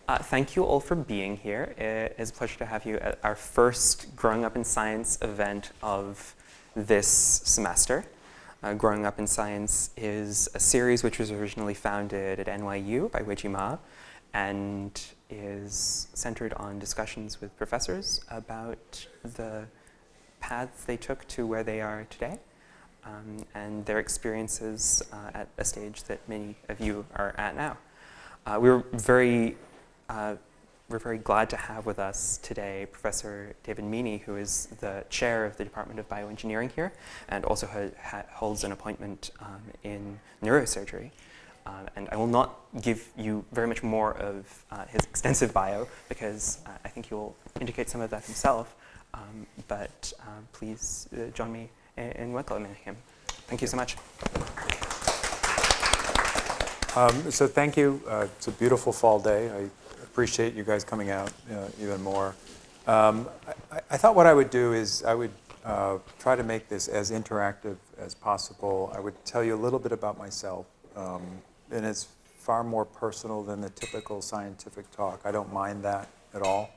Thank you all for being here. It is a pleasure to have you at our first Growing Up in Science event of this semester. Growing Up in Science is a series which was originally founded at NYU by Weijie Ma and is centered on discussions with professors about the paths they took to where they are today and their experiences at a stage that many of you are at now. We're very glad to have with us today Professor David Meaney, who is the chair of the Department of Bioengineering here and also holds an appointment in neurosurgery. And I will not give you very much more of his extensive bio because I think he will indicate some of that himself. But please join me in welcoming him. Thank you so much. So thank you. It's a beautiful fall day. I appreciate you guys coming out even more. I thought what I would do is I would try to make this as interactive as possible. I would tell you a little bit about myself, and it's far more personal than the typical scientific talk. I don't mind that at all.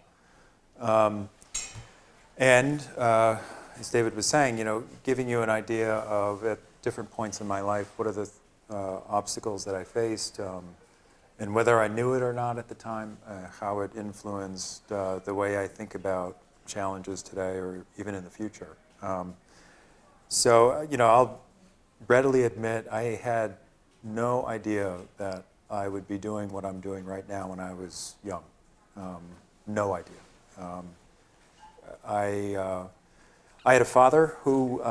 And as David was saying, giving you an idea of at different points in my life, what are the obstacles that I faced, and whether I knew it or not at the time, how it influenced the way I think about challenges today or even in the future. So, I'll readily admit I had no idea that I would be doing what I'm doing right now when I was young. No idea. I had a father who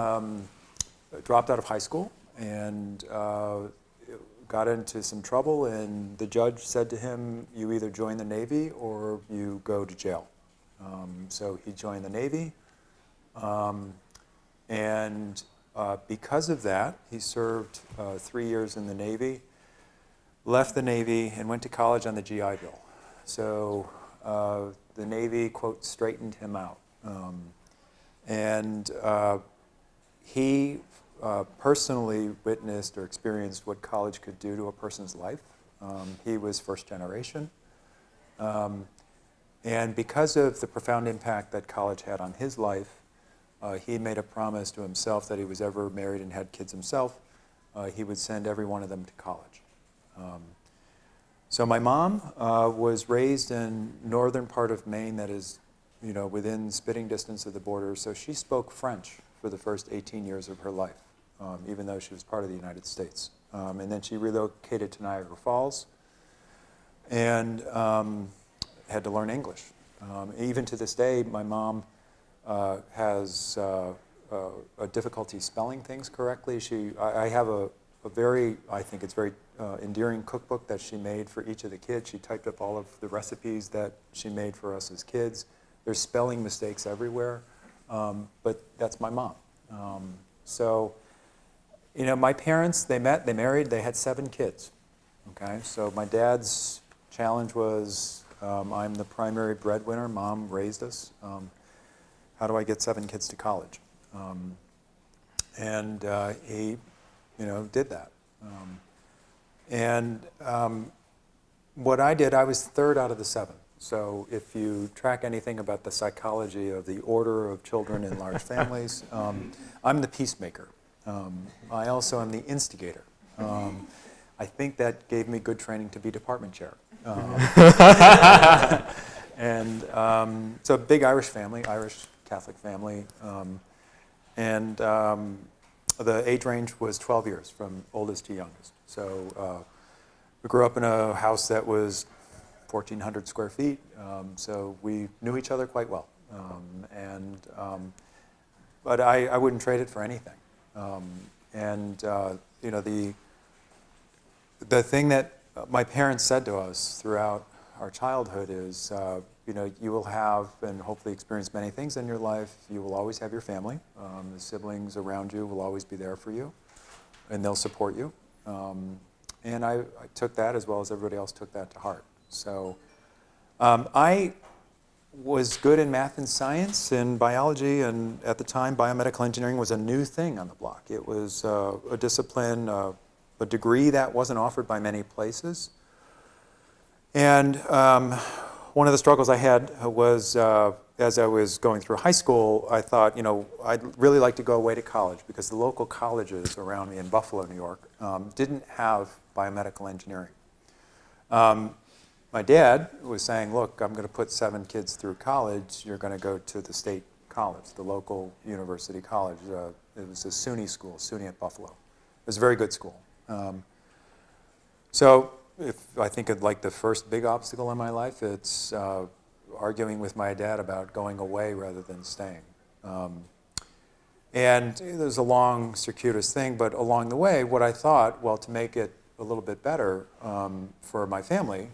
dropped out of high school and got into some trouble, and the judge said to him, you either join the Navy or you go to jail. So he joined the Navy, and because of that, he served 3 years in the Navy, left the Navy, and went to college on the GI Bill. So the Navy, quote, straightened him out. And he personally witnessed or experienced what college could do to a person's life. He was first generation. And because of the profound impact that college had on his life, he made a promise to himself that he was ever married and had kids himself, he would send every one of them to college. So my mom was raised in northern part of Maine that is, within spitting distance of the border, so she spoke French for the first 18 years of her life, even though she was part of the United States. And then she relocated to Niagara Falls and had to learn English. Even to this day, my mom has a difficulty spelling things correctly. I have a very, I think it's very endearing cookbook that she made for each of the kids. She typed up all of the recipes that she made for us as kids. There's spelling mistakes everywhere, but that's my mom. So, my parents, they met, they married, they had 7 kids. Okay, so my dad's challenge was, I'm the primary breadwinner, mom raised us. How do I get 7 kids to college? And he, did that. What I did, I was 3rd out of the 7. So if you track anything about the psychology of the order of children in large families, I'm the peacemaker. I also am the instigator. I think that gave me good training to be department chair. And so a big Irish family, Irish Catholic family. The age range was 12 years from oldest to youngest. So we grew up in a house that was 1,400 square feet, so we knew each other quite well. But I wouldn't trade it for anything. The thing that my parents said to us throughout our childhood is, you will have and hopefully experience many things in your life. You will always have your family. The siblings around you will always be there for you, and they'll support you. And I took that, as well as everybody else took that to heart. So I was good in math and science and biology, and at the time, biomedical engineering was a new thing on the block. It was a discipline, a degree that wasn't offered by many places. And one of the struggles I had was as I was going through high school, I thought, I'd really like to go away to college because the local colleges around me in Buffalo, New York, didn't have biomedical engineering. My dad was saying, look, I'm going to put 7 kids through college. You're going to go to the state college, the local university college. It was a SUNY school, SUNY at Buffalo. It was a very good school. So if I think of like the first big obstacle in my life, it's arguing with my dad about going away rather than staying. And there's a long, circuitous thing, but along the way, what I thought, well, to make it a little bit better for my family,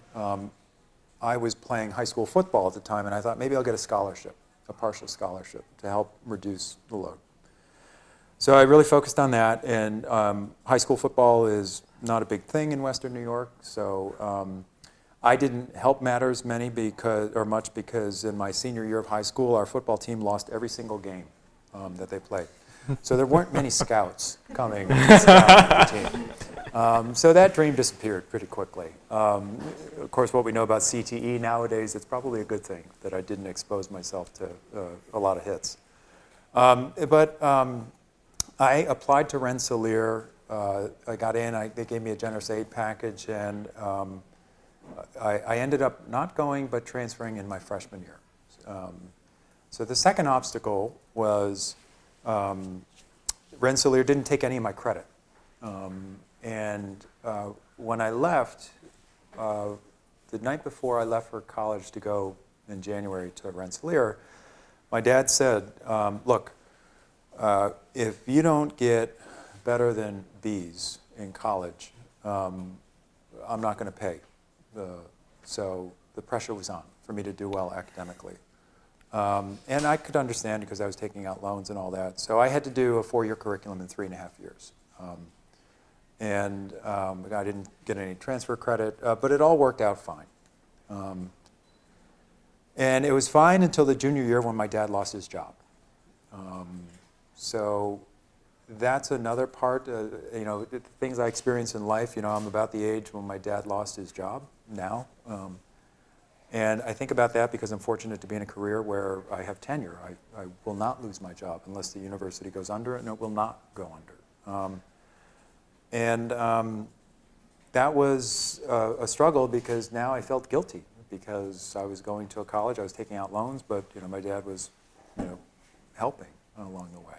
I was playing high school football at the time, and I thought maybe I'll get a scholarship, a partial scholarship, to help reduce the load. So I really focused on that, and high school football is not a big thing in Western New York, so I didn't help matters much because in my senior year of high school, our football team lost every single game that they played. So there weren't many scouts coming to scout the team. So that dream disappeared pretty quickly. Of course, what we know about CTE nowadays, it's probably a good thing that I didn't expose myself to a lot of hits. But I applied to Rensselaer. I got in. They gave me a generous aid package, and I ended up not going but transferring in my freshman year. So the second obstacle was Rensselaer didn't take any of my credit. And when I left, the night before I left for college to go in January to Rensselaer, my dad said, look, if you don't get better than B's in college, I'm not going to pay. So the pressure was on for me to do well academically. And I could understand because I was taking out loans and all that. So I had to do a 4-year curriculum in 3.5 years. And I didn't get any transfer credit, but it all worked out fine. And it was fine until the junior year when my dad lost his job. So that's another part, the things I experience in life. I'm about the age when my dad lost his job now. And I think about that because I'm fortunate to be in a career where I have tenure. I will not lose my job unless the university goes under, and it will not go under. That was a struggle because now I felt guilty because I was going to a college, I was taking out loans, but my dad was helping along the way.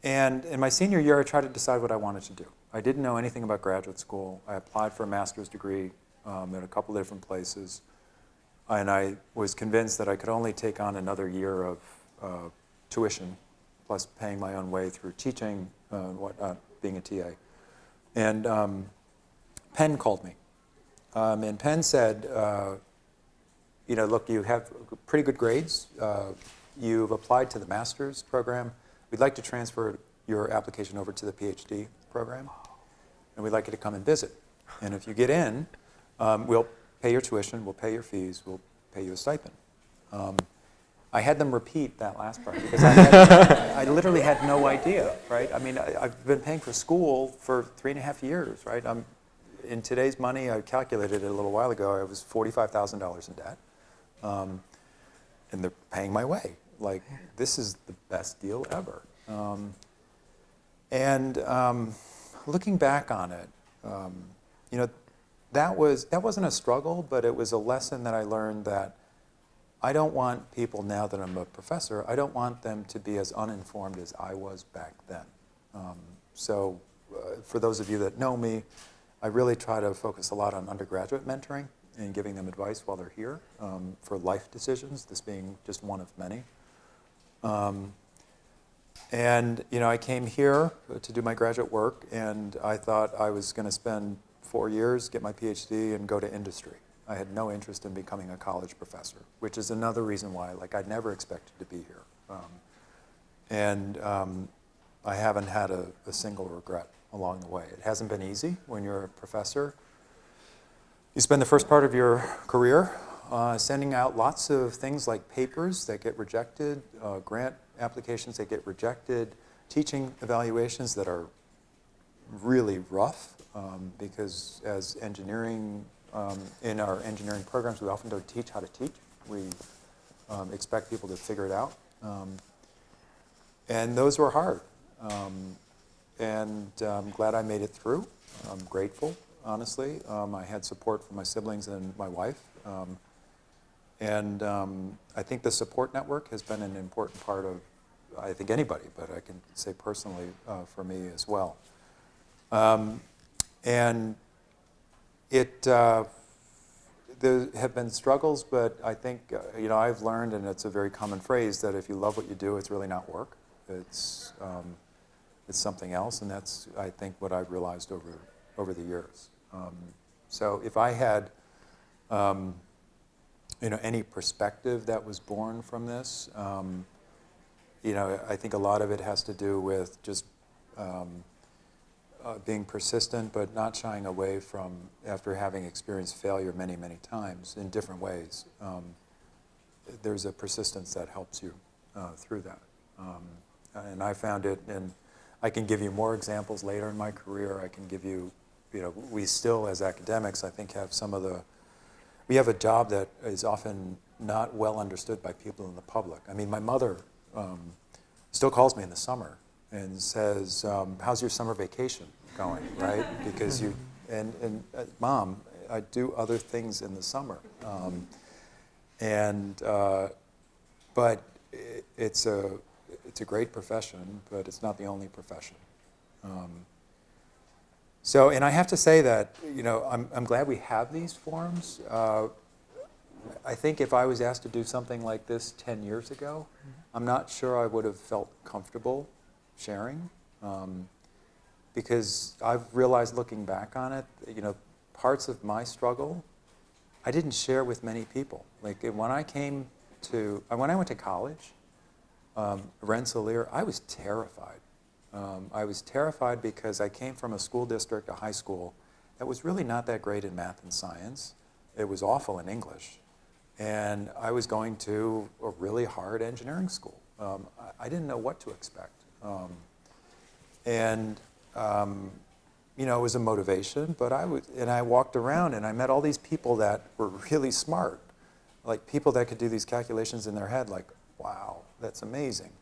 And in my senior year, I tried to decide what I wanted to do. I didn't know anything about graduate school. I applied for a master's degree at a couple of different places, and I was convinced that I could only take on another year of tuition, plus paying my own way through teaching, whatnot, being a TA. And Penn called me, and Penn said, look, you have pretty good grades. You've applied to the master's program. We'd like to transfer your application over to the PhD program, and we'd like you to come and visit. And if you get in, we'll pay your tuition, we'll pay your fees, we'll pay you a stipend. I had them repeat that last part because I literally had no idea, right? I mean, I've been paying for school for 3.5 years, right? In today's money, I calculated it a little while ago, I was $45,000 in debt. And they're paying my way. Like, this is the best deal ever. Looking back on it, that wasn't a struggle, but it was a lesson that I learned that I don't want people, now that I'm a professor, I don't want them to be as uninformed as I was back then. For those of you that know me, I really try to focus a lot on undergraduate mentoring and giving them advice while they're here for life decisions, this being just one of many. I came here to do my graduate work, and I thought I was going to spend 4 years, get my PhD, and go to industry. I had no interest in becoming a college professor, which is another reason why, I never expected to be here. I haven't had a single regret along the way. It hasn't been easy when you're a professor. You spend the first part of your career sending out lots of things like papers that get rejected, grant applications that get rejected, teaching evaluations that are really rough. because as engineering, in our engineering programs, we often don't teach how to teach. We expect people to figure it out. And those were hard. And I'm glad I made it through. I'm grateful, honestly. I had support from my siblings and my wife. And I think the support network has been an important part of, I think, anybody, but I can say personally for me as well. And there have been struggles, but I think, I've learned, and it's a very common phrase, that if you love what you do, it's really not work. It's something else, and that's, I think, what I've realized over the years. So if I had, any perspective that was born from this, I think a lot of it has to do with just being persistent, but not shying away from, after having experienced failure many, many times in different ways. There's a persistence that helps you through that. And I found it, and I can give you more examples later in my career. I can give you, we still, as academics, I think we have a job that is often not well understood by people in the public. I mean, my mother still calls me in the summer and says, how's your summer vacation going, right? Because Mom, I do other things in the summer. But it's a great profession, but it's not the only profession. And I have to say that, I'm glad we have these forums. I think if I was asked to do something like this 10 years ago, I'm not sure I would have felt comfortable sharing. Because I've realized, looking back on it, parts of my struggle, I didn't share with many people. Like when I went to college, Rensselaer, I was terrified. I was terrified because I came from a school district, a high school, that was really not that great in math and science. It was awful in English. And I was going to a really hard engineering school. I didn't know what to expect. It was a motivation, but I walked around and I met all these people that were really smart, like people that could do these calculations in their head, like, wow, that's amazing.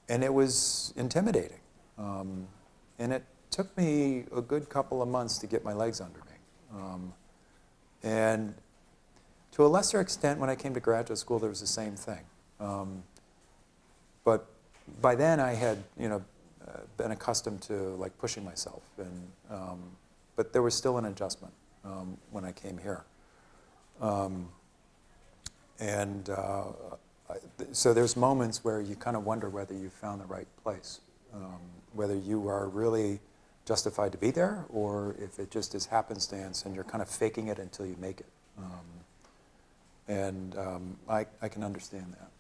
And it was intimidating. And it took me a good couple of months to get my legs under me. And to a lesser extent, when I came to graduate school, there was the same thing. But by then I had, been accustomed to like pushing myself, but there was still an adjustment when I came here. So there's moments where you kind of wonder whether you found the right place, whether you are really justified to be there, or if it just is happenstance and you're kind of faking it until you make it. I can understand that.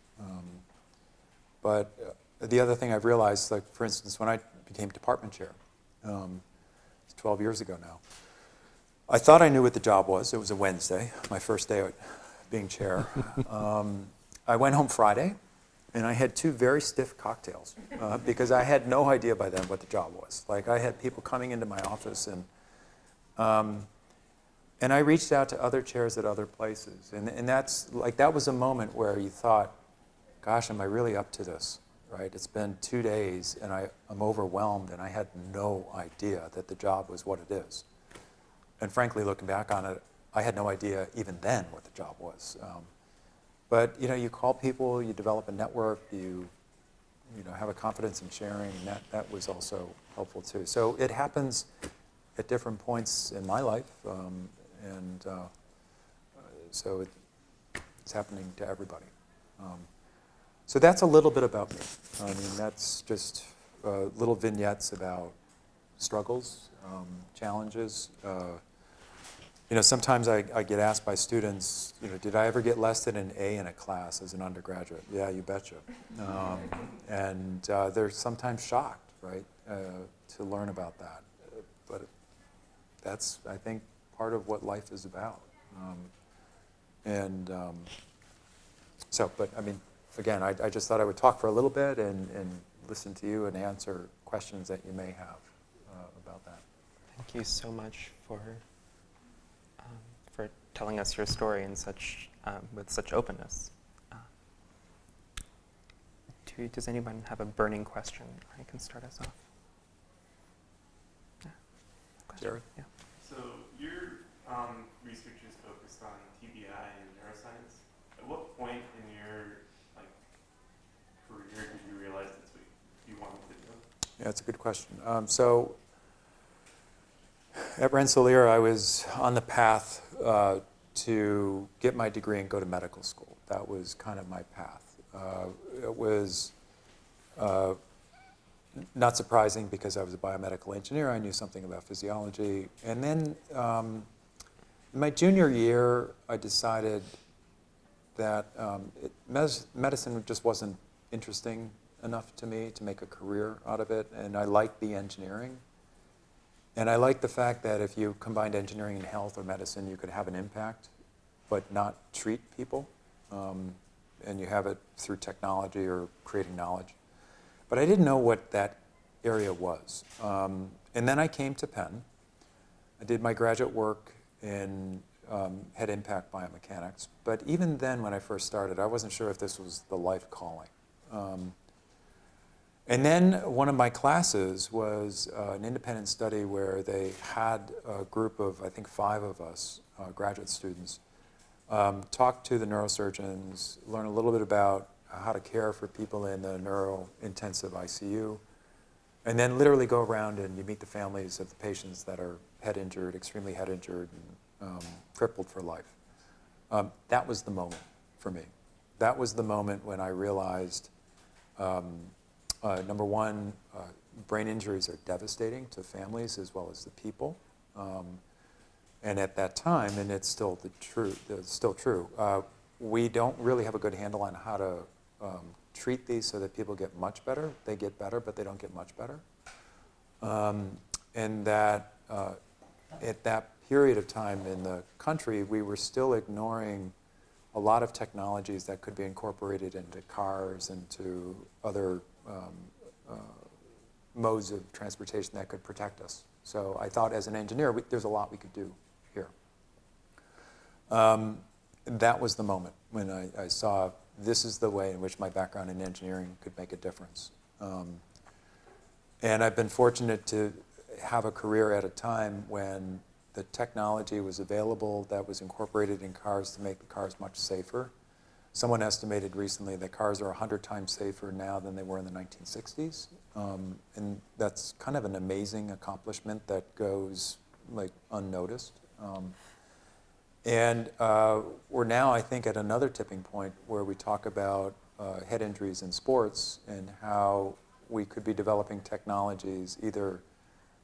But the other thing I've realized, like for instance, when I became department chair, it's 12 years ago now, I thought I knew what the job was. It was a Wednesday, my first day being chair. I went home Friday, and I had 2 very stiff cocktails because I had no idea by then what the job was. Like I had people coming into my office, and I reached out to other chairs at other places, and that's like that was a moment where you thought, gosh, am I really up to this? Right? It's been 2 days, and I'm overwhelmed, and I had no idea that the job was what it is. And frankly, looking back on it, I had no idea even then what the job was. But you call people, you develop a network, you have a confidence in sharing, and that was also helpful too. So it happens at different points in my life, so it's happening to everybody. So that's a little bit about me. I mean, that's just little vignettes about struggles, challenges. Sometimes I get asked by students, did I ever get less than an A in a class as an undergraduate? Yeah, you betcha. They're sometimes shocked, right, to learn about that. But that's, I think, part of what life is about. But I mean, again, I just thought I would talk for a little bit and listen to you and answer questions that you may have about that. Thank you so much for telling us your story in with such openness. Does anyone have a burning question? I can start us off. Yeah. Jerry? Yeah. So your research is focused on TBI and neuroscience. At what point in your career did you realize that's what you wanted to do? Yeah, that's a good question. So at Rensselaer, I was on the path to get my degree and go to medical school. That was kind of my path. It was not surprising because I was a biomedical engineer. I knew something about physiology. And then in my junior year, I decided that medicine just wasn't interesting enough to me to make a career out of it. And I liked the engineering. And I liked the fact that if you combined engineering and health or medicine, you could have an impact, but not treat people. And you have it through technology or creating knowledge. But I didn't know what that area was. And then I came to Penn. I did my graduate work in head impact biomechanics. But even then, when I first started, I wasn't sure if this was the life calling. And then one of my classes was an independent study where they had a group of, I think, 5 of us, graduate students, talk to the neurosurgeons, learn a little bit about how to care for people in the neuro-intensive ICU, and then literally go around and you meet the families of the patients that are head injured, extremely head injured, and crippled for life. That was the moment for me. That was the moment when I realized, number one, brain injuries are devastating to families as well as the people. And at that time, and it's still true, we don't really have a good handle on how to treat these so that people get much better. They get better, but they don't get much better. And that at that period of time in the country, we were still ignoring a lot of technologies that could be incorporated into cars and to other modes of transportation that could protect us. So I thought as an engineer, there's a lot we could do here. That was the moment when I saw this is the way in which my background in engineering could make a difference. And I've been fortunate to have a career at a time when the technology was available that was incorporated in cars to make the cars much safer. Someone estimated recently that cars are 100 times safer now than they were in the 1960s. And that's kind of an amazing accomplishment that goes unnoticed. And we're now, I think, at another tipping point where we talk about head injuries in sports and how we could be developing technologies either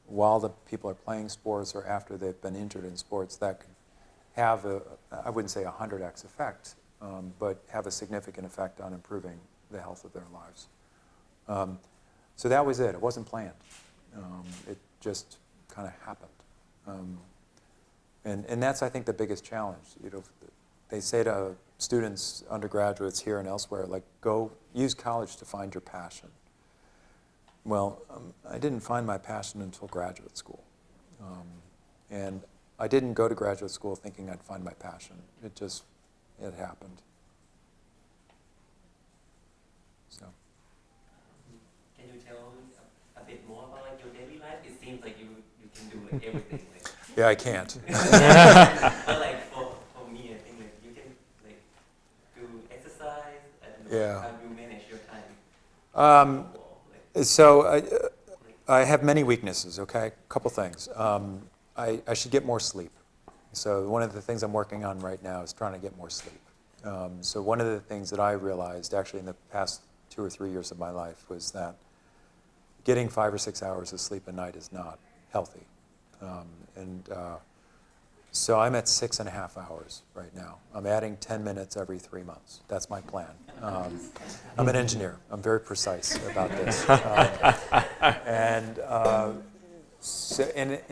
while the people are playing sports or after they've been injured in sports that could have I wouldn't say 100x effect, but have a significant effect on improving the health of their lives. So that was it. It wasn't planned. It just kind of happened. And that's, I think, the biggest challenge. They say to students, undergraduates here and elsewhere, go use college to find your passion. Well, I didn't find my passion until graduate school. And I didn't go to graduate school thinking I'd find my passion. It happened. So. Can you tell a bit more about your daily life? It seems like you can do everything. Yeah, I can't. But for me, I think you can do exercise. I don't know Yeah. how you manage your time. So I have many weaknesses, okay? A couple things. I should get more sleep. So one of the things I'm working on right now is trying to get more sleep. So one of the things that I realized actually in the past 2 or 3 years of my life was that getting 5 or 6 hours of sleep a night is not healthy. So I'm at 6.5 hours right now. I'm adding 10 minutes every 3 months. That's my plan. I'm an engineer. I'm very precise about this. And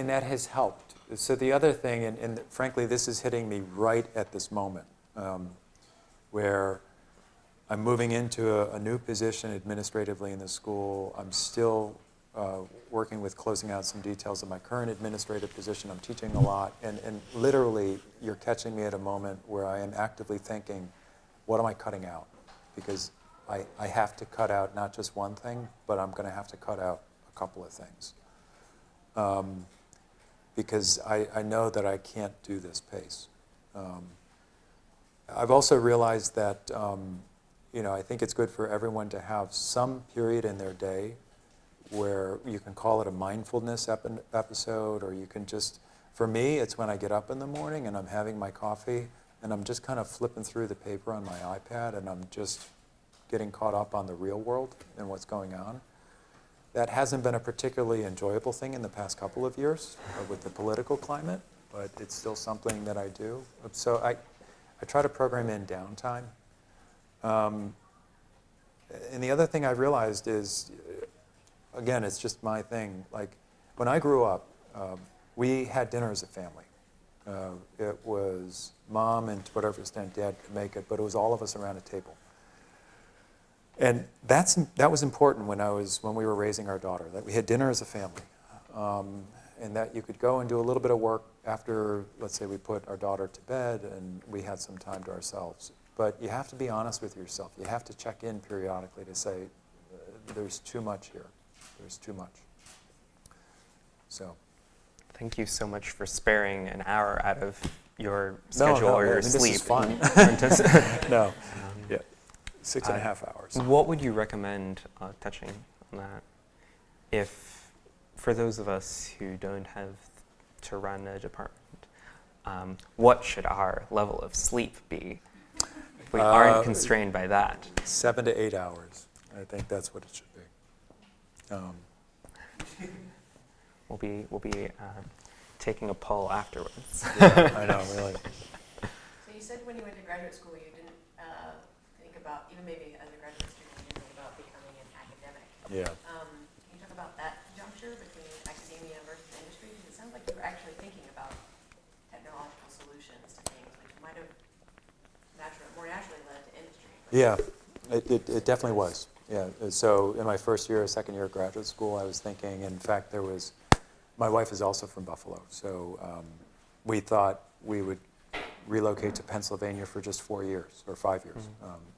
that has helped. So the other thing, and frankly, this is hitting me right at this moment, where I'm moving into a new position administratively in the school. I'm still working with closing out some details of my current administrative position. I'm teaching a lot, and literally you're catching me at a moment where I am actively thinking, what am I cutting out? Because I have to cut out not just one thing, but I'm going to have to cut out a couple of things. Because I know that I can't do this pace. I've also realized that I think it's good for everyone to have some period in their day where you can call it a mindfulness episode, or you can just, for me, it's when I get up in the morning and I'm having my coffee and I'm just kind of flipping through the paper on my iPad and I'm just getting caught up on the real world and what's going on. That hasn't been a particularly enjoyable thing in the past couple of years with the political climate, but it's still something that I do. So I try to program in downtime. And the other thing I've realized is, again, it's just my thing. Like, when I grew up, we had dinner as a family. It was mom and to whatever extent dad could make it, but it was all of us around a table. And that was important when we were raising our daughter, that we had dinner as a family. And that you could go and do a little bit of work after, let's say we put our daughter to bed and we had some time to ourselves. But you have to be honest with yourself. You have to check in periodically to say, there's too much here. There's too much. So. Thank you so much for sparing an hour out of your schedule or your sleep. This is fun. No. Yeah. 6.5 hours. What would you recommend touching on that? If, for those of us who don't have to run a department, what should our level of sleep be? If we aren't constrained by that. 7 to 8 hours. I think that's what it should be. We'll be taking a poll afterwards. Yeah, I know, really. So you said when you went to graduate school, you didn't think about, even maybe as a graduate student, you didn't think about becoming an academic. Yeah. Can you talk about that juncture between academia versus industry? Because it sounds like you were actually thinking about technological solutions to things, which might have more naturally led to industry. Yeah, it definitely was. Yeah. So in my first year, second year of graduate school, I was thinking, in fact, my wife is also from Buffalo, so we thought we would relocate to Pennsylvania for just 4 years, or 5 years,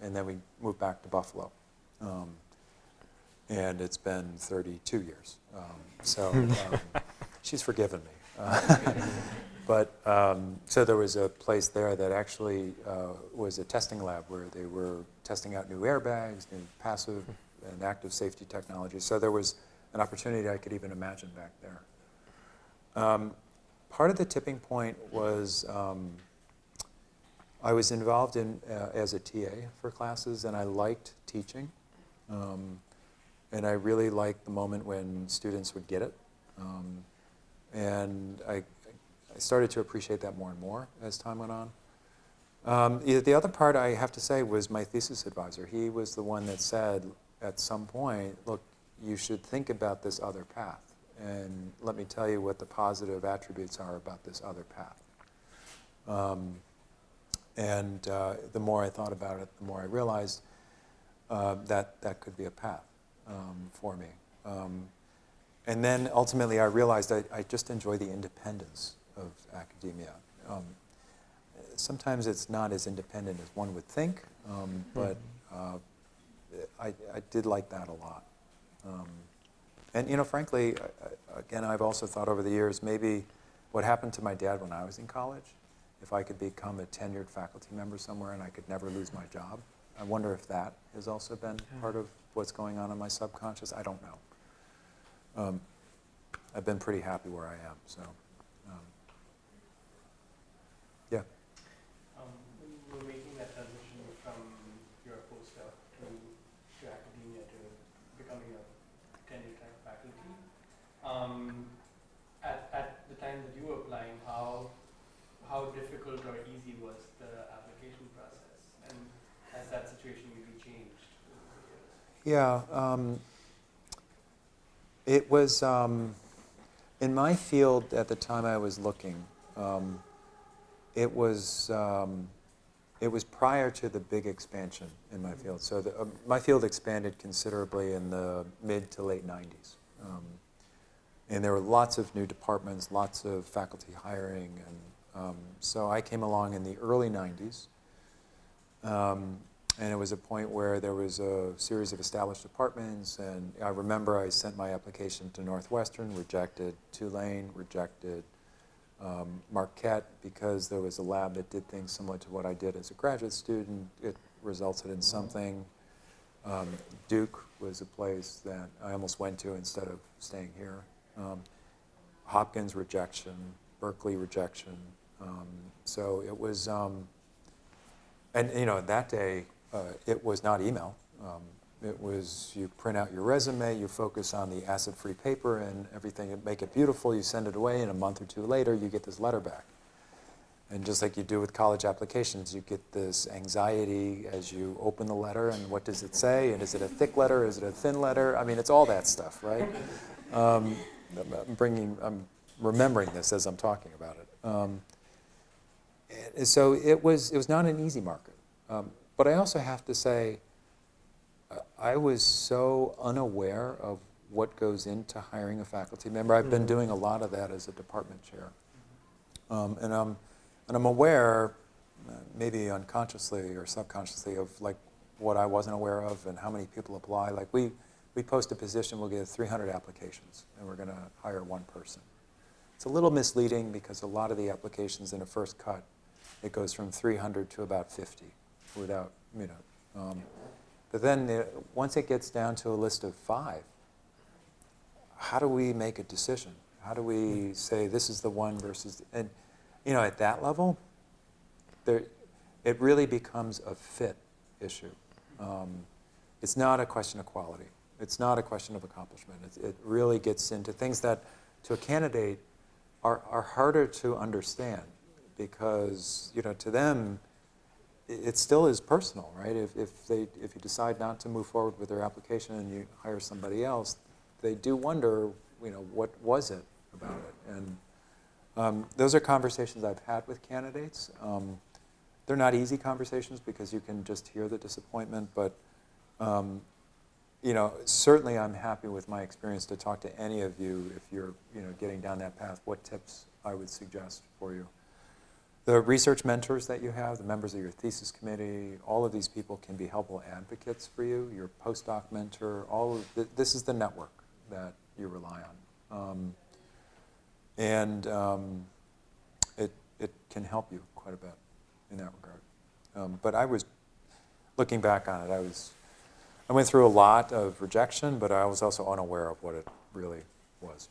and then we moved back to Buffalo. And it's been 32 years. So she's forgiven me. But so there was a place there that actually was a testing lab where they were testing out new airbags, new passive and active safety technology. So there was an opportunity I could even imagine back there. Part of the tipping point was I was involved as a TA for classes, and I liked teaching. And I really liked the moment when students would get it. And I started to appreciate that more and more as time went on. The other part, I have to say, was my thesis advisor. He was the one that said at some point, look, you should think about this other path. And let me tell you what the positive attributes are about this other path. And the more I thought about it, the more I realized that could be a path for me. And then ultimately I realized I just enjoy the independence of academia. Sometimes it's not as independent as one would think, but I did like that a lot. And frankly, again, I've also thought over the years, maybe what happened to my dad when I was in college, if I could become a tenured faculty member somewhere and I could never lose my job, I wonder if that has also been part of what's going on in my subconscious. I don't know. I've been pretty happy where I am, so yeah. We're making that transition from your postdoc to academia to becoming a tenure track faculty. At the time that you were applying, how difficult or easy was the application process, and has that situation maybe changed over the years? Yeah, it was in my field at the time I was looking. It was prior to the big expansion in my field. So my field expanded considerably in the mid to late 90s. And there were lots of new departments, lots of faculty hiring, and so I came along in the early 90s. And it was a point where there was a series of established departments, and I remember I sent my application to Northwestern, rejected Tulane, rejected Marquette, because there was a lab that did things similar to what I did as a graduate student. It resulted in something. Duke was a place that I almost went to instead of staying here. Hopkins, rejection. Berkeley, rejection. So it was, and you know, that day, it was not email. It was, you print out your resume, you focus on the acid-free paper and everything, and make it beautiful, you send it away, and a month or two later, you get this letter back. And just like you do with college applications, you get this anxiety as you open the letter, and what does it say? And is it a thick letter? Is it a thin letter? I mean, it's all that stuff, right? I'm remembering this as I'm talking about it. So it was not an easy market. But I also have to say, I was so unaware of what goes into hiring a faculty member. I've been doing a lot of that as a department chair. And I'm aware, maybe unconsciously or subconsciously, of like what I wasn't aware of and how many people apply. Like we post a position, we'll get 300 applications, and we're going to hire one person. It's a little misleading because a lot of the applications in a first cut, it goes from 300 to about 50 without, you know. But then once it gets down to a list of 5, how do we make a decision? How do we say this is the one versus, and you know, at that level, it really becomes a fit issue. It's not a question of quality. It's not a question of accomplishment. It really gets into things that, to a candidate, are harder to understand because, you know, to them, it still is personal, right? If you decide not to move forward with their application and you hire somebody else, they do wonder, you know, what was it about it? And those are conversations I've had with candidates. They're not easy conversations because you can just hear the disappointment, but you know, certainly I'm happy with my experience to talk to any of you if you're, you know, getting down that path, what tips I would suggest for you. The research mentors that you have, the members of your thesis committee, all of these people can be helpful advocates for you. Your postdoc mentor, this is the network that you rely on. It can help you quite a bit in that regard. But I was, looking back on it, I went through a lot of rejection, but I was also unaware of what it really was.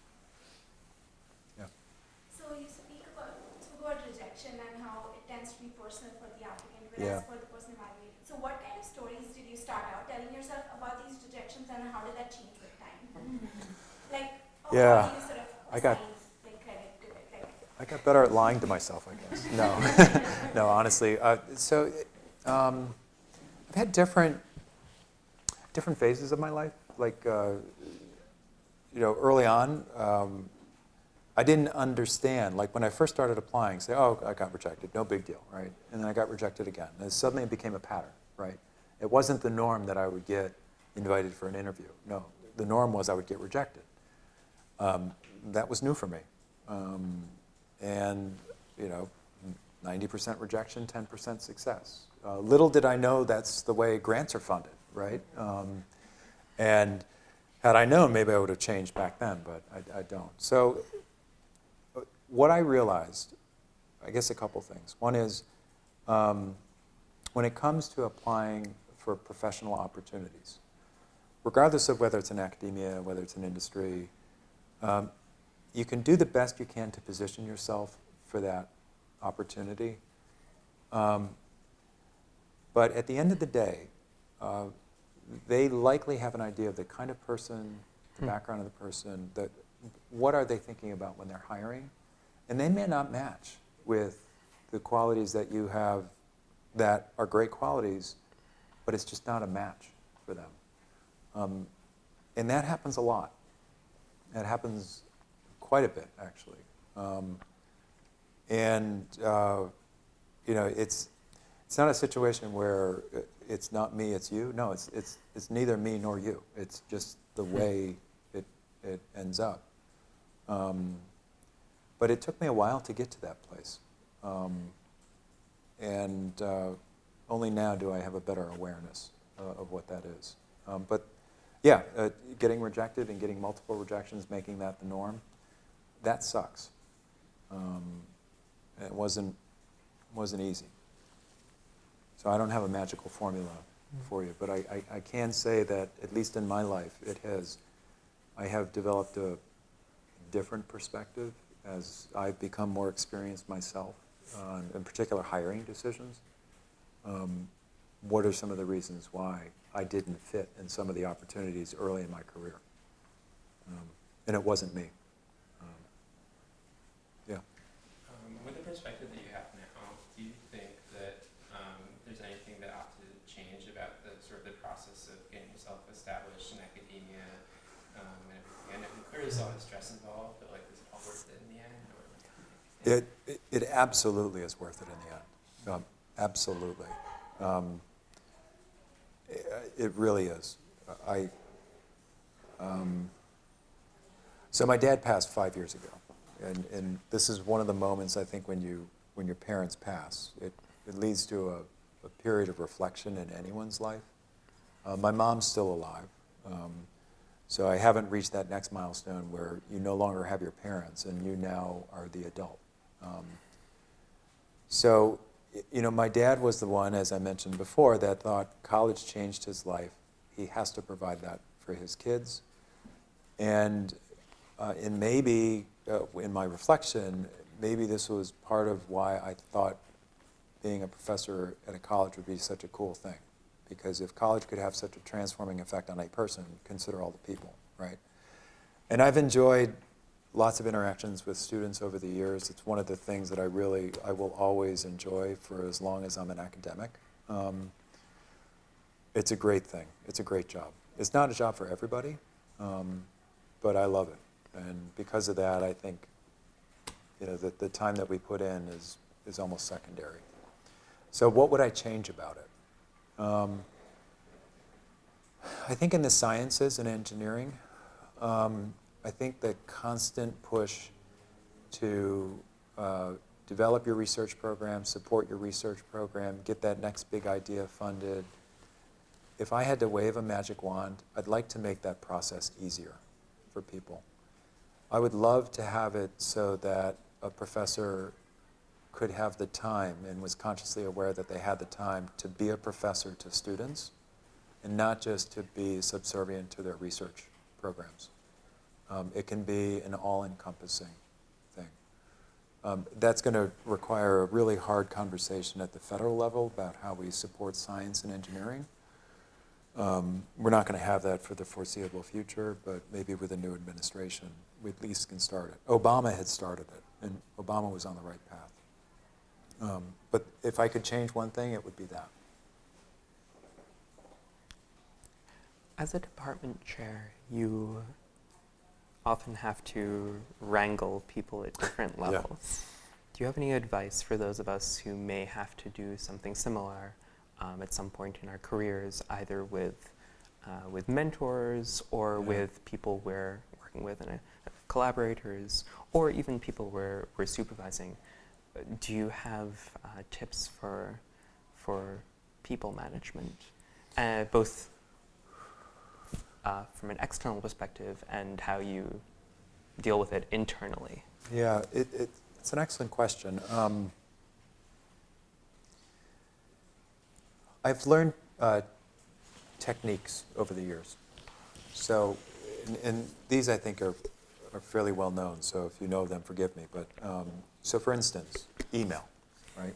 Yeah. So you spoke about rejection and how it tends to be personal for the applicant, Yeah. whereas for the person evaluated. So what kind of stories did you start out telling yourself about these rejections, and how did that change with time? Like, Yeah. how do you sort of I got- assign credit to it? Like, I got better at lying to myself, I guess. No, no, honestly. I've had different phases of my life. Like, you know, early on, I didn't understand. Like when I first started applying, say, oh, I got rejected, no big deal, right? And then I got rejected again. And suddenly it became a pattern, right? It wasn't the norm that I would get invited for an interview. No, the norm was I would get rejected. That was new for me. And, you know, 90% rejection, 10% success. Little did I know that's the way grants are funded, right? And had I known, maybe I would have changed back then, but I don't. So what I realized, I guess a couple things. One is, when it comes to applying for professional opportunities, regardless of whether it's in academia, whether it's in industry, you can do the best you can to position yourself for that opportunity. But at the end of the day, they likely have an idea of the kind of person, the background of the person, that what are they thinking about when they're hiring? And they may not match with the qualities that you have that are great qualities, but it's just not a match for them. And that happens a lot. It happens quite a bit, actually. You know, it's not a situation where it's not me, it's you. No, it's neither me nor you. It's just the way it ends up. But it took me a while to get to that place. And only now do I have a better awareness of what that is. But yeah, getting rejected and getting multiple rejections, making that the norm, that sucks. It wasn't easy. So I don't have a magical formula for you, but I can say that, at least in my life, I have developed a different perspective as I've become more experienced myself, in particular hiring decisions. What are some of the reasons why I didn't fit in some of the opportunities early in my career? And it wasn't me. Yeah. With the perspective that you have now, do you think that there's anything that ought to change about the sort of the process of getting yourself established in academia and everything? And clearly there's a lot of stress involved, but like, is it all worth it in the end? Or? It absolutely is worth it in the end. Absolutely. It really is. So my dad passed 5 years ago, and this is one of the moments, I think, when your parents pass. It leads to a period of reflection in anyone's life. My mom's still alive, so I haven't reached that next milestone where you no longer have your parents and you now are the adult. So, my dad was the one, as I mentioned before, that thought college changed his life. He has to provide that for his kids. And maybe, in my reflection, maybe this was part of why I thought being a professor at a college would be such a cool thing. Because if college could have such a transforming effect on a person, consider all the people, right? And I've enjoyed lots of interactions with students over the years. It's one of the things that I will always enjoy for as long as I'm an academic. It's a great thing. It's a great job. It's not a job for everybody, but I love it. And because of that, I think, the time that we put in is almost secondary. So what would I change about it? I think in the sciences and engineering, I think the constant push to develop your research program, support your research program, get that next big idea funded. If I had to wave a magic wand, I'd like to make that process easier for people. I would love to have it so that a professor could have the time and was consciously aware that they had the time to be a professor to students and not just to be subservient to their research programs. It can be an all-encompassing thing. That's going to require a really hard conversation at the federal level about how we support science and engineering. We're not going to have that for the foreseeable future, but maybe with a new administration, we at least can start it. Obama had started it, and Obama was on the right path. But if I could change one thing, it would be that. As a department chair, you often have to wrangle people at different levels. Do you have any advice for those of us who may have to do something similar at some point in our careers, either with mentors or with people we're working with, and collaborators, or even people we're supervising? Do you have tips for people management, both from an external perspective and how you deal with it internally? Yeah, it's an excellent question. I've learned techniques over the years. So, and these I think are fairly well known, so if you know them, forgive me. But so for instance, email, right?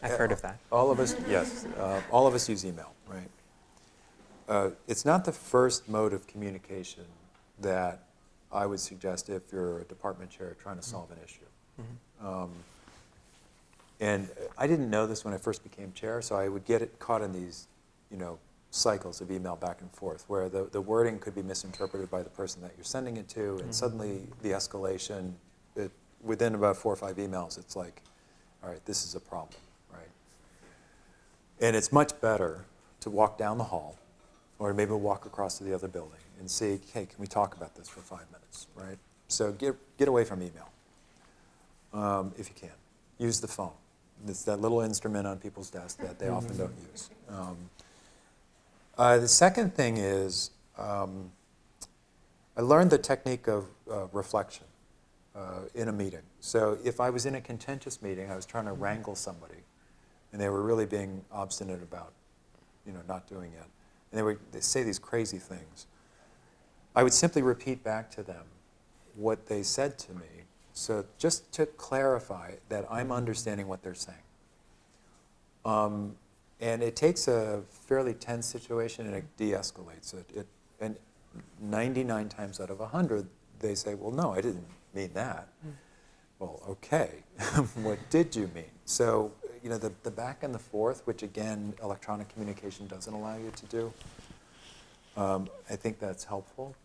I've heard of that. All of us, yes, all of us use email, right? It's not the first mode of communication that I would suggest if you're a department chair trying to solve an issue. Mm-hmm. And I didn't know this when I first became chair, so I would get caught in these, cycles of email back and forth, where the wording could be misinterpreted by the person that you're sending it to, and suddenly the escalation, within about 4 or 5 emails, it's like, all right, this is a problem, right? And it's much better to walk down the hall, Or maybe we'll walk across to the other building and see, hey, can we talk about this for 5 minutes, right? So get away from email, if you can. Use the phone. It's that little instrument on people's desks that they often don't use. The second thing is, I learned the technique of reflection in a meeting. So if I was in a contentious meeting, I was trying to wrangle somebody, and they were really being obstinate about, not doing it, and they say these crazy things, I would simply repeat back to them what they said to me, so just to clarify that I'm understanding what they're saying. And it takes a fairly tense situation and it de-escalates it. And 99 times out of 100, they say, well, no, I didn't mean that. Well, okay, what did you mean? So, the back and the forth, which again, electronic communication doesn't allow you to do, I think that's helpful.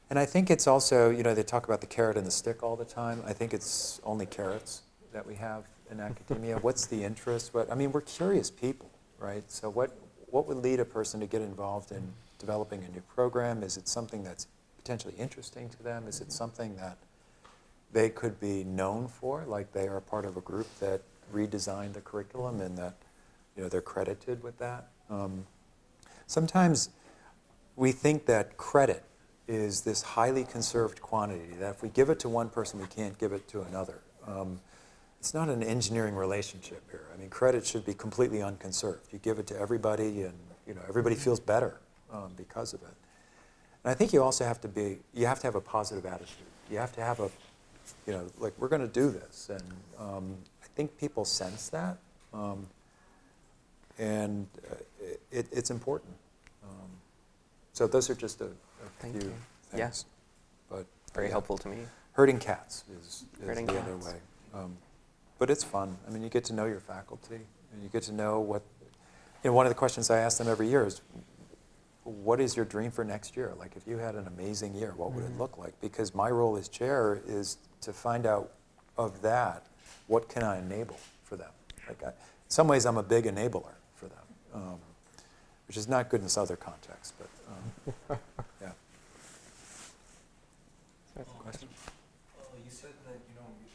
And I think it's also, they talk about the carrot and the stick all the time. I think it's only carrots that we have in academia. What's the interest? We're curious people, right? So what would lead a person to get involved in developing a new program? Is it something that's potentially interesting to them? Is it something that they could be known for, like they are part of a group that redesigned the curriculum and that they're credited with that? Sometimes we think that credit is this highly conserved quantity, that if we give it to one person, we can't give it to another. It's not an engineering relationship here. Credit should be completely unconserved. You give it to everybody, and everybody feels better because of it. And I think you also have to have a positive attitude. You have to have we're going to do this, and I think people sense that, and it's important. So those are just a Thank few you. things. Yes. But Very helpful to me. herding cats is Herding the other cats. way. But it's fun. You get to know your faculty, and you get to know what. One of the questions I ask them every year is, what is your dream for next year? Like, if you had an amazing year, what would it look like? Because my role as chair is to find out of that, what can I enable for them? In some ways, I'm a big enabler for them, which is not good in this other context, but yeah. Question? You said that,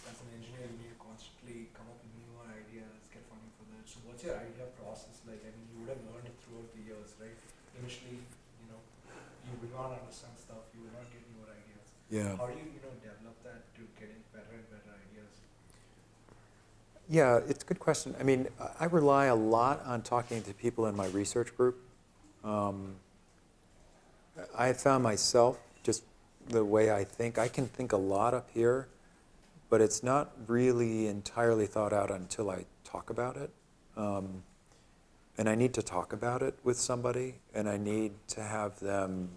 as an engineer, you need to constantly come up with newer ideas, get funding for that. So what's your idea process like? You would have learned it throughout the years, right? Initially, you will not understand stuff, you will not get newer ideas. Yeah. How do you, develop that to getting better and better ideas? Yeah, it's a good question. I rely a lot on talking to people in my research group. I found myself, just the way I can think a lot up here, but it's not really entirely thought out until I talk about it. And I need to talk about it with somebody, and I need to have them,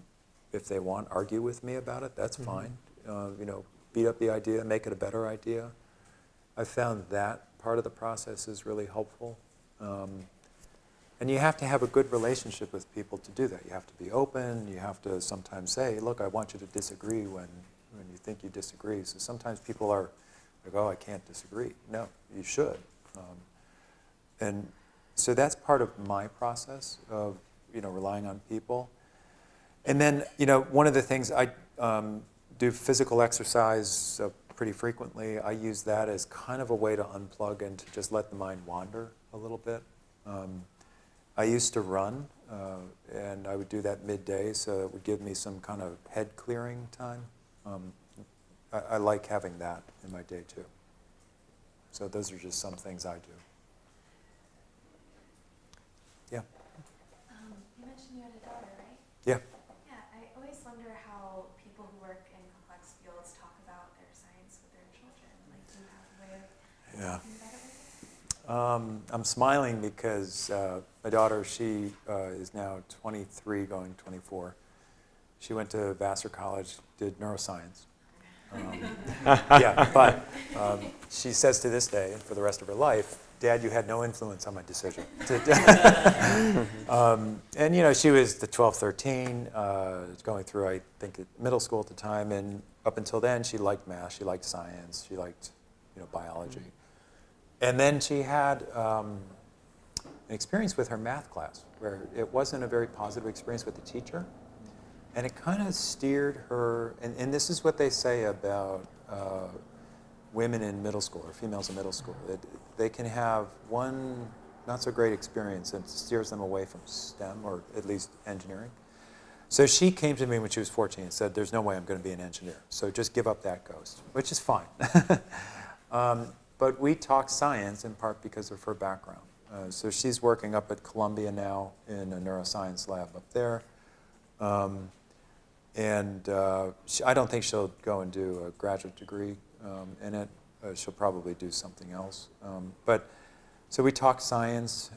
if they want, argue with me about it. That's fine. Beat up the idea, make it a better idea. I found that part of the process is really helpful. And you have to have a good relationship with people to do that. You have to be open. You have to sometimes say, look, I want you to disagree when you think you disagree. So sometimes people are like, oh, I can't disagree. No, you should. And so that's part of my process of relying on people. And then one of the things I do physical exercise pretty frequently. I use that as kind of a way to unplug and to just let the mind wander a little bit. I used to run, and I would do that midday, so it would give me some kind of head clearing time. I like having that in my day too. So those are just some things I do. Yeah. You mentioned you had a daughter, right? Yeah. Yeah, I always wonder how people who work in complex fields talk about their science with their children. Like, do you have a way of talking about it with them? I'm smiling because my daughter, she is now 23, going 24. She went to Vassar College, did neuroscience. Yeah, but she says to this day, and for the rest of her life, Dad, you had no influence on my decision. And she was the 12, 13, going through, I think, middle school at the time, and up until then, she liked math, she liked science, she liked, biology. And then she had an experience with her math class where it wasn't a very positive experience with the teacher. And it kind of steered her, and this is what they say about women in middle school or females in middle school. They can have one not so great experience and steers them away from STEM or at least engineering. So she came to me when she was 14 and said, there's no way I'm going to be an engineer. So just give up that ghost, which is fine. But we talk science in part because of her background. So she's working up at Columbia now in a neuroscience lab up there. I don't think she'll go and do a graduate degree in it. She'll probably do something else. So we talk science.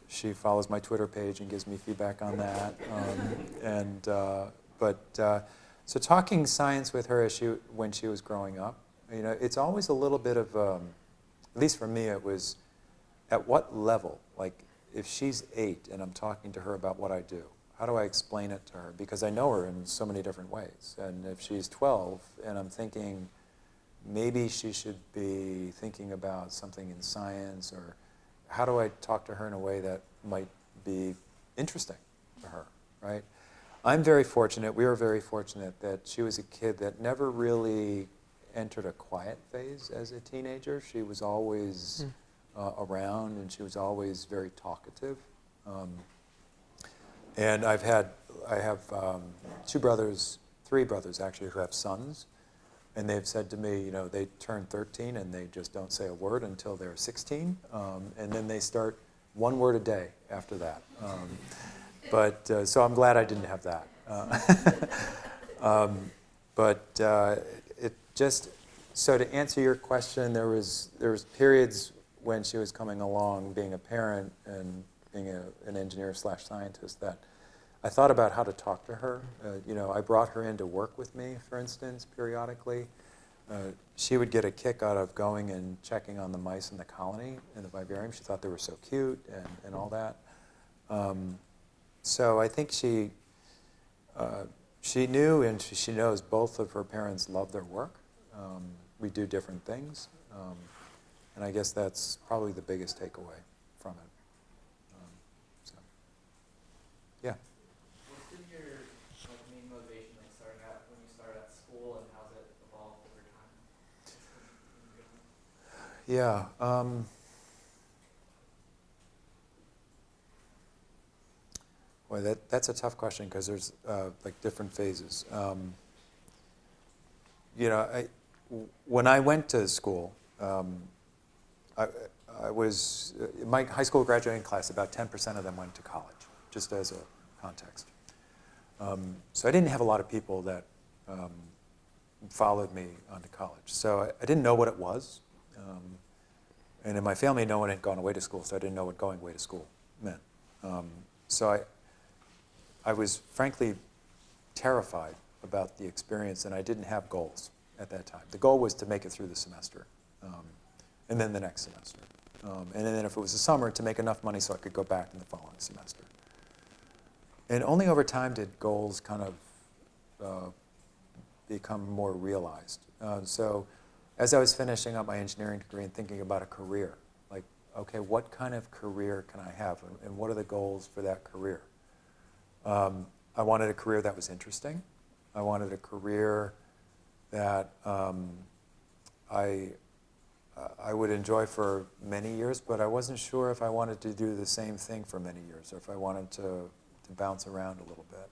She follows my Twitter page and gives me feedback on that. So talking science with her when she was growing up, it's always a little bit of, at least for me, it was at what level? Like if she's 8 and I'm talking to her about what I do, how do I explain it to her? Because I know her in so many different ways. And if she's 12 and I'm thinking maybe she should be thinking about something in science, or how do I talk to her in a way that might be interesting to her, right? I'm very fortunate, we were very fortunate that she was a kid that never really entered a quiet phase as a teenager. She was always around, and she was always very talkative. And I have 2 brothers, 3 brothers actually, who have sons, and they've said to me, they turn 13 and they just don't say a word until they're 16, and then they start 1 word a day after that. So I'm glad I didn't have that. So to answer your question, there was periods when she was coming along, being a parent and being an engineer/scientist, that I thought about how to talk to her. I brought her in to work with me, for instance, periodically. She would get a kick out of going and checking on the mice in the colony, in the vivarium. She thought they were so cute and all that. So I think she knew, and she knows both of her parents love their work. We do different things. And I guess that's probably the biggest takeaway from it. Yeah. What's been your main motivation, starting out when you started at school, and how's it evolved over time? Yeah. Well, that's a tough question because there's different phases. When I went to school, I was, my high school graduating class, about 10% of them went to college, just as a context. So I didn't have a lot of people that followed me onto college. So I didn't know what it was. And in my family, no one had gone away to school, so I didn't know what going away to school meant. So I was frankly terrified about the experience, and I didn't have goals at that time. The goal was to make it through the semester, and then the next semester. And then if it was the summer, to make enough money so I could go back in the following semester. And only over time did goals kind of become more realized. So as I was finishing up my engineering degree and thinking about a career, like, okay, what kind of career can I have, and what are the goals for that career? I wanted a career that was interesting. I wanted a career that I would enjoy for many years, but I wasn't sure if I wanted to do the same thing for many years, or if I wanted to bounce around a little bit.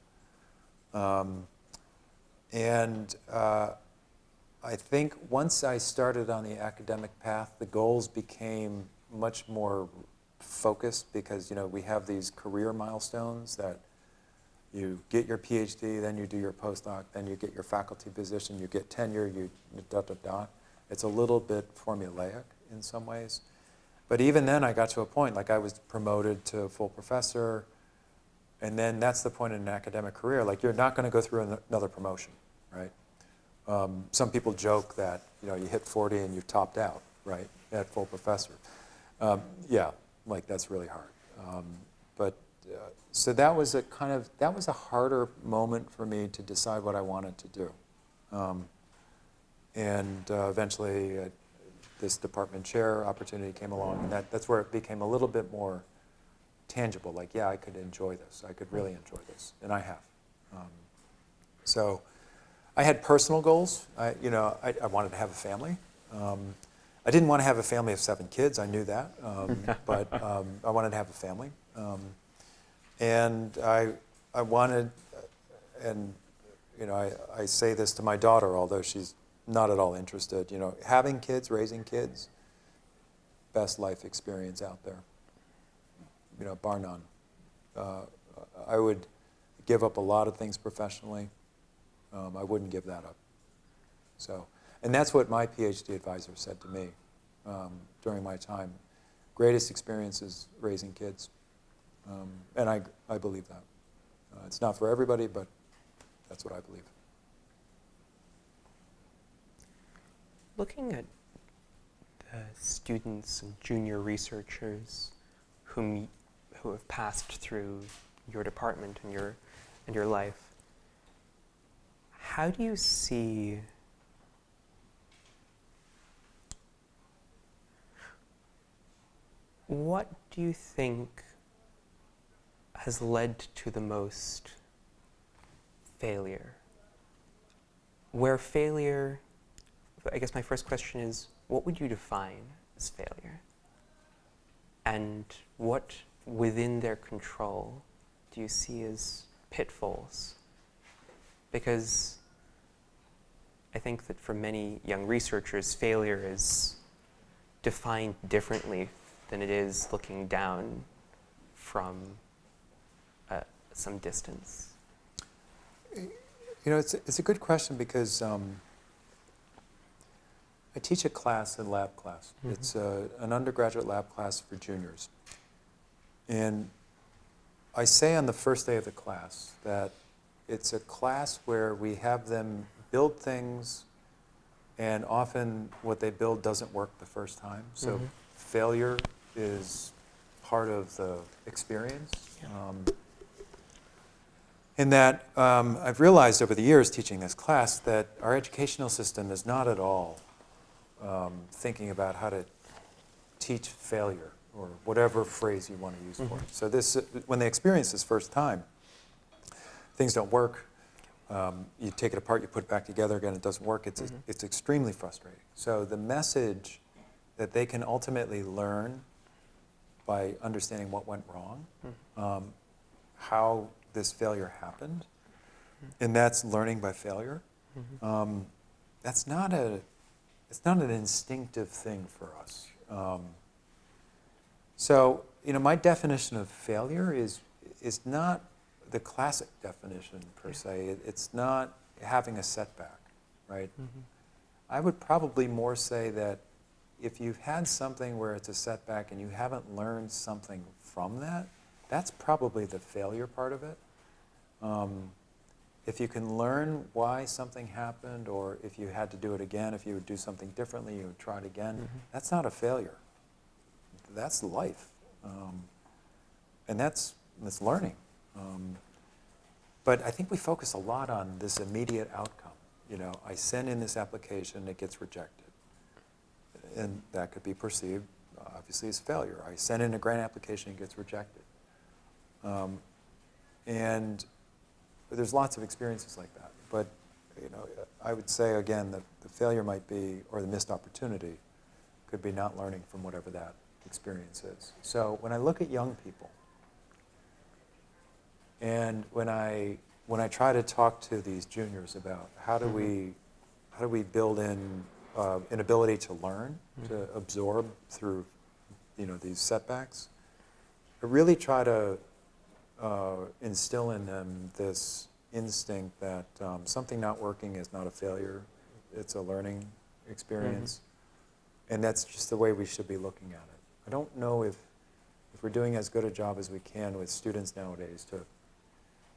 I think once I started on the academic path, the goals became much more focused because we have these career milestones that you get your PhD, then you do your postdoc, then you get your faculty position, you get tenure, you . It's a little bit formulaic in some ways. But even then I got to a point, like I was promoted to full professor, and then that's the point in an academic career. Like you're not going to go through another promotion, right? Some people joke that you hit 40 and you've topped out, right, at full professor. Yeah, like that's really hard. So that was a harder moment for me to decide what I wanted to do. Eventually this department chair opportunity came along, and that's where it became a little bit more tangible, like, yeah, I could enjoy this. I could really enjoy this, and I have. So I had personal goals. I wanted to have a family. I didn't want to have a family of 7 kids. I knew that, but I wanted to have a family, and I wanted, and I say this to my daughter, although she's not at all interested. Having kids, raising kids, best life experience out there. Bar none. I would give up a lot of things professionally. I wouldn't give that up. So, and that's what my PhD advisor said to me during my time. Greatest experience is raising kids. And I believe that. It's not for everybody, but that's what I believe. Looking at the students and junior researchers who have passed through your department and your life, how do you see what do you think has led to the most failure? Where failure, I guess my first question is, what would you define as failure? And what within their control do you see as pitfalls? Because I think that for many young researchers, failure is defined differently than it is looking down from some distance. It's a good question because I teach a class, a lab class. Mm-hmm. It's an undergraduate lab class for juniors. And I say on the first day of the class that it's a class where we have them build things, and often what they build doesn't work the first time. So failure is part of the experience. Yeah. In that I've realized over the years teaching this class that our educational system is not at all thinking about how to teach failure, or whatever phrase you want to use for it. So this, when they experience this first time, things don't work. You take it apart, you put it back together again, it doesn't work. It's extremely frustrating. So the message that they can ultimately learn by understanding what went wrong, how this failure happened, and that's learning by failure. It's not an instinctive thing for us. So my definition of failure is not the classic definition per se. It's not having a setback, right? I would probably more say that if you've had something where it's a setback and you haven't learned something from that, that's probably the failure part of it. If you can learn why something happened, or if you had to do it again, if you would do something differently, you would try it again, that's not a failure. That's life. And that's learning. But I think we focus a lot on this immediate outcome. I send in this application, it gets rejected. And that could be perceived, obviously, as failure. I send in a grant application, it gets rejected. And there's lots of experiences like that. But I would say, again, that the failure might be, or the missed opportunity, could be not learning from whatever that experience is. So when I look at young people, and when I try to talk to these juniors about how do we build in an ability to learn, to absorb through these setbacks, I really try to instill in them this instinct that something not working is not a failure, it's a learning experience. And that's just the way we should be looking at it. I don't know if we're doing as good a job as we can with students nowadays to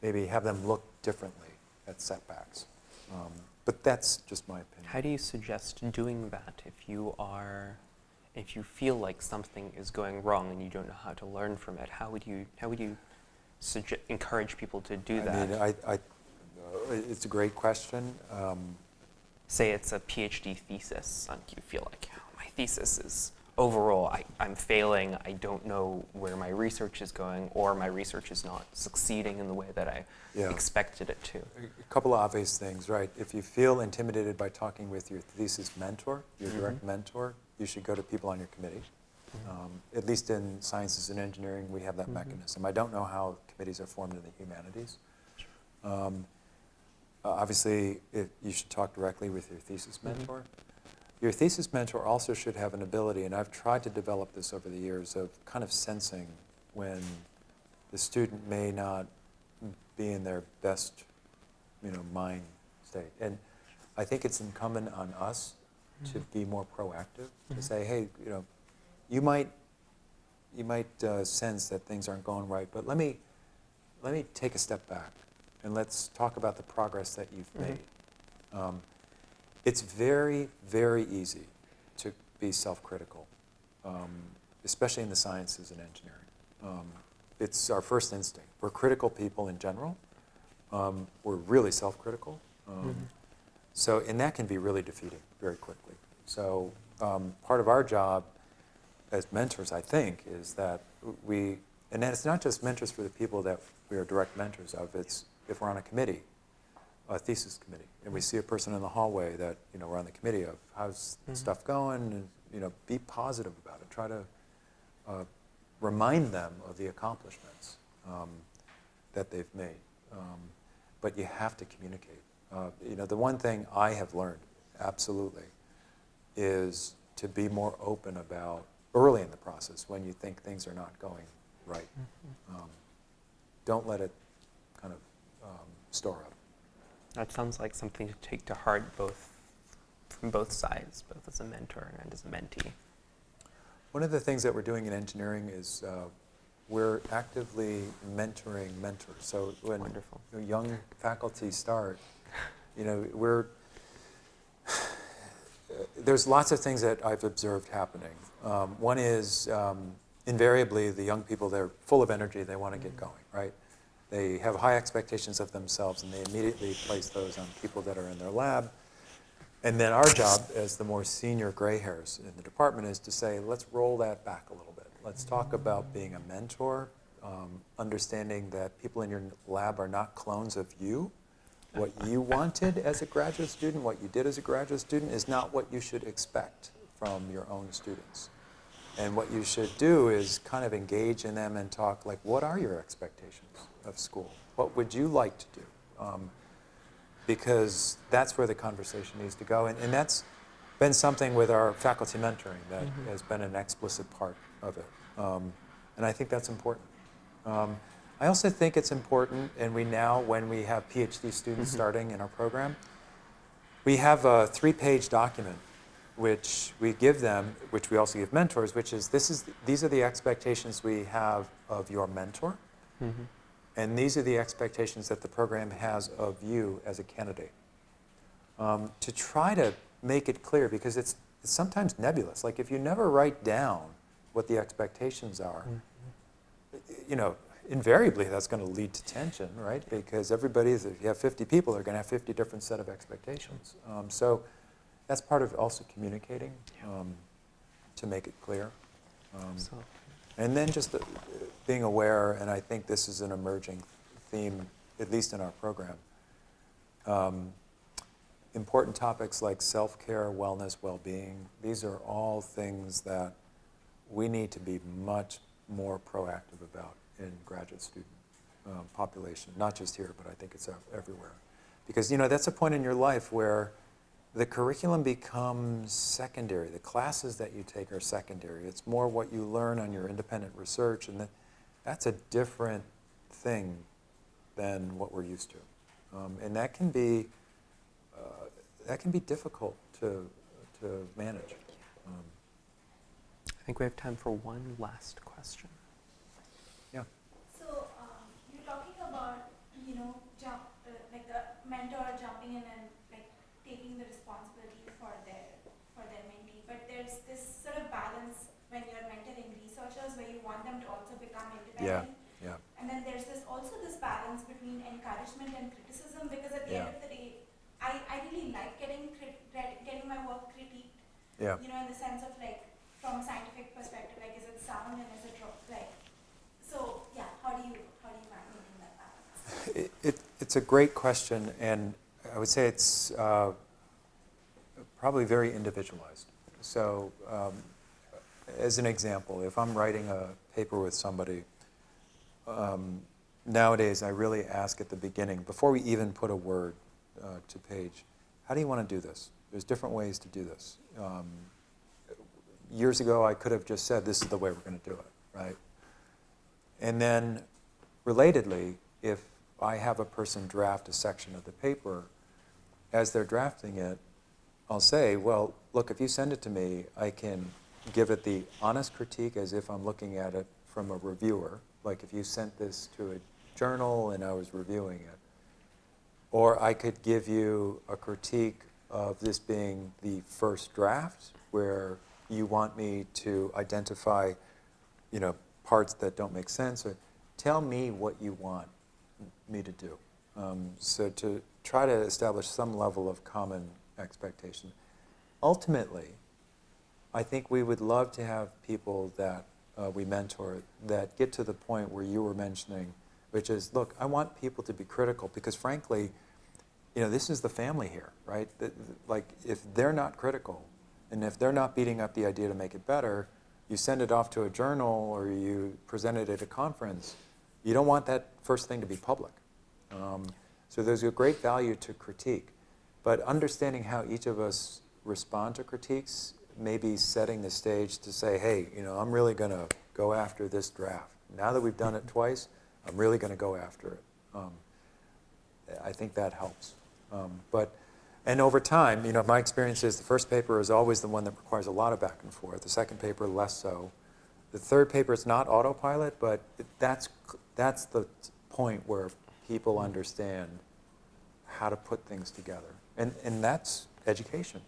maybe have them look differently at setbacks. But that's just my opinion. How do you suggest doing that if you feel like something is going wrong and you don't know how to learn from it? How would you encourage people to do that? It's a great question. Say it's a PhD thesis, and you feel like, my thesis is overall, I'm failing, I don't know where my research is going, or my research is not succeeding in the way that I Yeah. expected it to. A couple of obvious things, right? If you feel intimidated by talking with your thesis mentor, your direct mentor, you should go to people on your committee. At least in sciences and engineering, we have that mechanism. I don't know how committees are formed in the humanities. Obviously, you should talk directly with your thesis mentor. Your thesis mentor also should have an ability, and I've tried to develop this over the years, of kind of sensing when the student may not be in their best, mind state. And I think it's incumbent on us to be more proactive, to say, hey, you might sense that things aren't going right, but let me take a step back and let's talk about the progress that you've made. It's very, very easy to be self-critical, especially in the sciences and engineering. It's our first instinct. We're critical people in general. We're really self-critical. And that can be really defeating very quickly. So part of our job as mentors, I think, is that and then it's not just mentors for the people that we are direct mentors of, it's if we're on a committee, a thesis committee, and we see a person in the hallway that, we're on the committee of, how's stuff going, and, be positive about it. Try to remind them of the accomplishments that they've made. But you have to communicate. The one thing I have learned, absolutely, is to be more open about early in the process when you think things are not going right. Don't let it kind of store up. That sounds like something to take to heart from both sides, both as a mentor and as a mentee. One of the things that we're doing in engineering is we're actively mentoring mentors. So when Wonderful. Young faculty start, there's lots of things that I've observed happening. One is invariably the young people, they're full of energy, they want to get going, right? They have high expectations of themselves, and they immediately place those on people that are in their lab. And then our job as the more senior gray hairs in the department is to say, let's roll that back a little bit. Let's talk about being a mentor, understanding that people in your lab are not clones of you. What you wanted as a graduate student, what you did as a graduate student, is not what you should expect from your own students. And what you should do is kind of engage in them and talk like, what are your expectations of school? What would you like to do? Because that's where the conversation needs to go. And that's been something with our faculty mentoring that has been an explicit part of it. And I think that's important. I also think it's important, and when we have PhD students starting in our program, we have a 3-page document which we give them, which we also give mentors, which is, these are the expectations we have of your mentor, and these are the expectations that the program has of you as a candidate. To try to make it clear, because it's sometimes nebulous. Like if you never write down what the expectations are, invariably that's going to lead to tension, right? Because if you have 50 people, they're going to have 50 different set of expectations. So that's part of also communicating to make it clear. And then just being aware, and I think this is an emerging theme, at least in our program, important topics like self-care, wellness, well-being, these are all things that we need to be much more proactive about in graduate student population, not just here, but I think it's everywhere. Because that's a point in your life where the curriculum becomes secondary. The classes that you take are secondary. It's more what you learn on your independent research, and that's a different thing than what we're used to. And that can be difficult to manage. I think we have time for one last question. Yeah. So you're talking about, like the mentor jumping in and like taking the responsibility for their mentee. But there's this sort of balance when you're mentoring researchers where you want them to also become independent. Yeah. And then there's also this balance between encouragement and criticism, because at the end of the day, I really like getting my work critiqued. Yeah. In the sense of like from a scientific It's a great question, and I would say it's probably very individualized. So, as an example, if I'm writing a paper with somebody, nowadays I really ask at the beginning, before we even put a word to page, how do you want to do this? There's different ways to do this. Years ago, I could have just said, this is the way we're going to do it, right? And then, relatedly, if I have a person draft a section of the paper, as they're drafting it, I'll say, well, look, if you send it to me, I can give it the honest critique as if I'm looking at it from a reviewer. Like if you sent this to a journal and I was reviewing it. Or I could give you a critique of this being the first draft, where you want me to identify, parts that don't make sense, or tell me what you want me to do. So to try to establish some level of common expectation. Ultimately, I think we would love to have people that we mentor that get to the point where you were mentioning, which is, look, I want people to be critical because frankly, this is the family here, right? Like, if they're not critical, and if they're not beating up the idea to make it better, you send it off to a journal or you present it at a conference, you don't want that first thing to be public. So there's a great value to critique. But understanding how each of us respond to critiques, maybe setting the stage to say, hey, I'm really going to go after this draft. Now that we've done it twice, I'm really going to go after it. I think that helps. And over time, my experience is the first paper is always the one that requires a lot of back and forth. The second paper, less so. The third paper is not autopilot, but that's the point where people understand how to put things together. And that's education.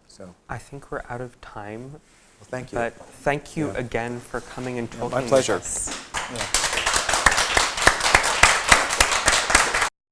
So I think we're out of time. well, thank you. But thank you Yeah. again for coming and talking my pleasure. with us. Yeah.